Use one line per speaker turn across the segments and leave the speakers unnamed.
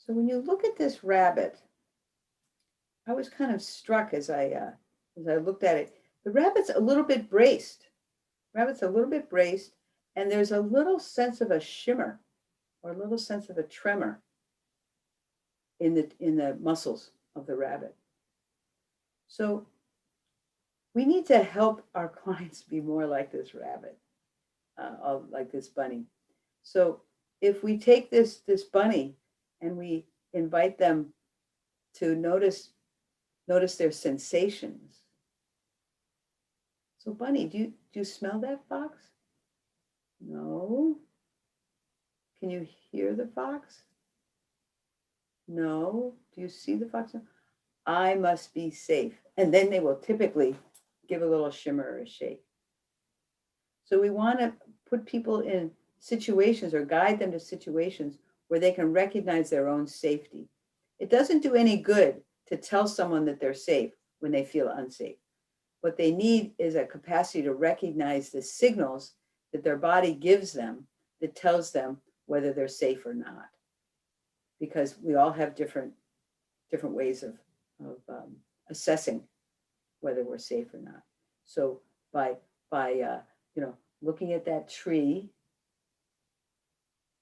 So when you look at this rabbit, I was kind of struck as I looked at it. The rabbit's a little bit braced. Rabbit's a little bit braced, and there's a little sense of a shimmer or a little sense of a tremor in the muscles of the rabbit. So we need to help our clients be more like this rabbit, like this bunny. So if we take this bunny and we invite them to notice their sensations. So bunny, do you smell that fox? No. Can you hear the fox? No. Do you see the fox? No. I must be safe. And then they will typically give a little shimmer or a shake. So we want to put people in situations or guide them to situations where they can recognize their own safety. It doesn't do any good to tell someone that they're safe when they feel unsafe. What they need is a capacity to recognize the signals that their body gives them that tells them whether they're safe or not. Because we all have different ways of assessing whether we're safe or not. So by looking at that tree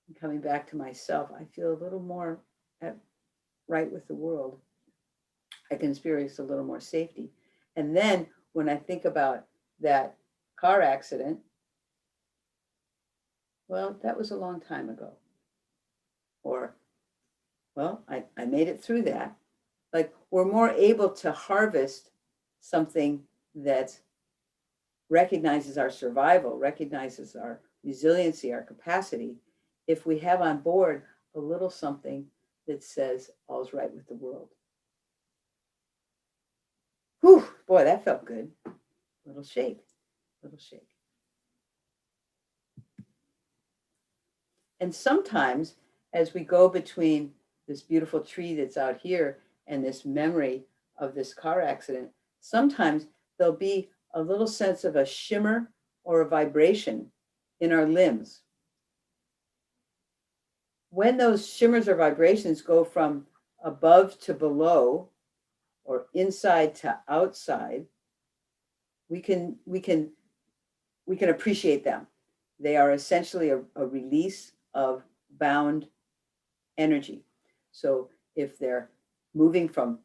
and coming back to myself, I feel a little more right with the world. I can experience a little more safety. And then when I think about that car accident, well, that was a long time ago. Or, well, I made it through that. Like, we're more able to harvest something that recognizes our survival, recognizes our resiliency, our capacity, if we have on board a little something that says all's right with the world. Whew, boy, that felt good. Little shake. And sometimes as we go between this beautiful tree that's out here and this memory of this car accident, sometimes there'll be a little sense of a shimmer or a vibration in our limbs. When those shimmers or vibrations go from above to below or inside to outside, we can appreciate them. They are essentially a release of bound energy. So if they're moving from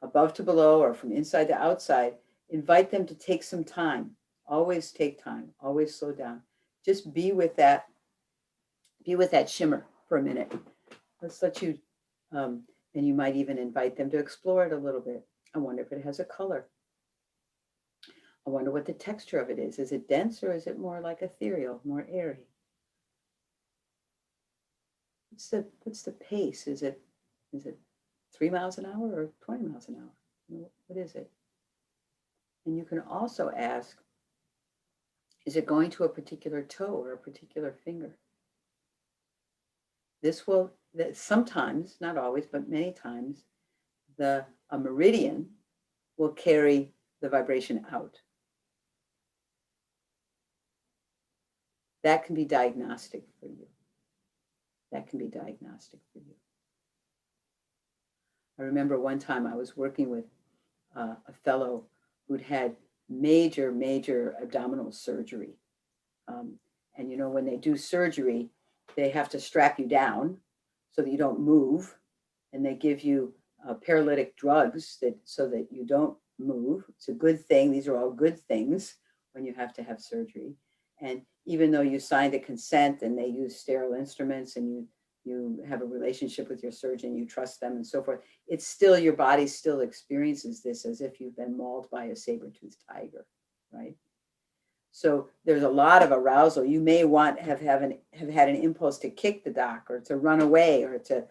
above to below or from inside to outside, invite them to take some time. Always take time, always slow down. Just be with that shimmer for a minute. Let's let you, and you might even invite them to explore it a little bit. I wonder if it has a color. I wonder what the texture of it is. Is it dense or is it more like ethereal, more airy? What's the pace? Is it 3 miles an hour or 20 miles an hour? What is it? And you can also ask, is it going to a particular toe or a particular finger? Sometimes, not always, but many times, a meridian will carry the vibration out. That can be diagnostic for you. I remember one time I was working with a fellow who'd had major abdominal surgery. And when they do surgery, they have to strap you down so that you don't move. And they give you paralytic drugs so that you don't move. It's a good thing. These are all good things when you have to have surgery. And even though you signed a consent and they use sterile instruments and you have a relationship with your surgeon, you trust them and so forth, it's still, your body still experiences this as if you've been mauled by a saber-toothed tiger, right? So there's a lot of arousal. You may have had an impulse to kick the doc or to run away or to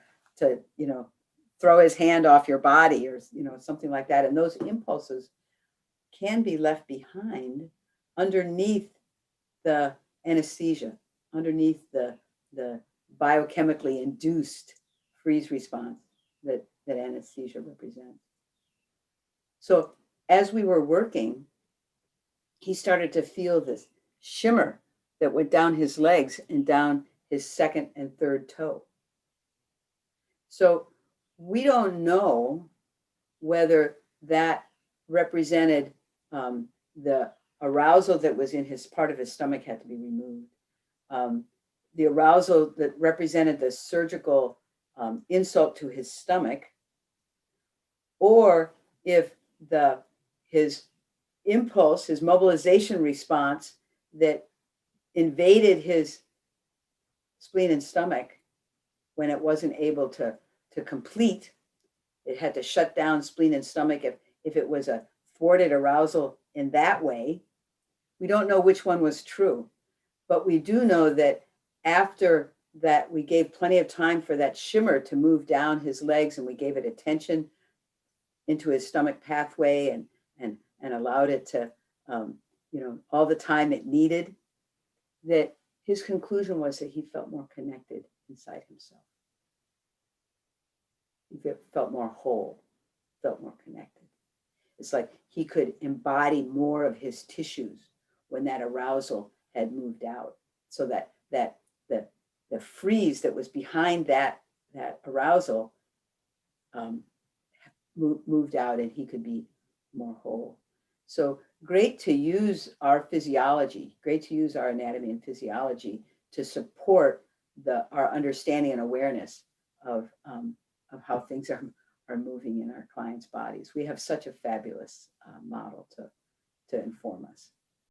throw his hand off your body or something like that. And those impulses can be left behind underneath the anesthesia, underneath the biochemically induced freeze response that anesthesia represents. So as we were working, he started to feel this shimmer that went down his legs and down his second and third toe. So we don't know whether that represented the arousal that was in his part of his stomach had to be removed. The arousal that represented the surgical insult to his stomach, or if his impulse, his mobilization response that invaded his spleen and stomach when it wasn't able to complete, it had to shut down spleen and stomach if it was a thwarted arousal in that way. We don't know which one was true, but we do know that after that, we gave plenty of time for that shimmer to move down his legs, and we gave it attention into his stomach pathway and allowed it to, all the time it needed, that his conclusion was that he felt more connected inside himself. He felt more whole, felt more connected. It's like he could embody more of his tissues when that arousal had moved out, so that the freeze that was behind that arousal moved out, and he could be more whole. So great to use our physiology, great to use our anatomy and physiology to support our understanding and awareness of how things are moving in our clients' bodies. We have such a fabulous model to inform us.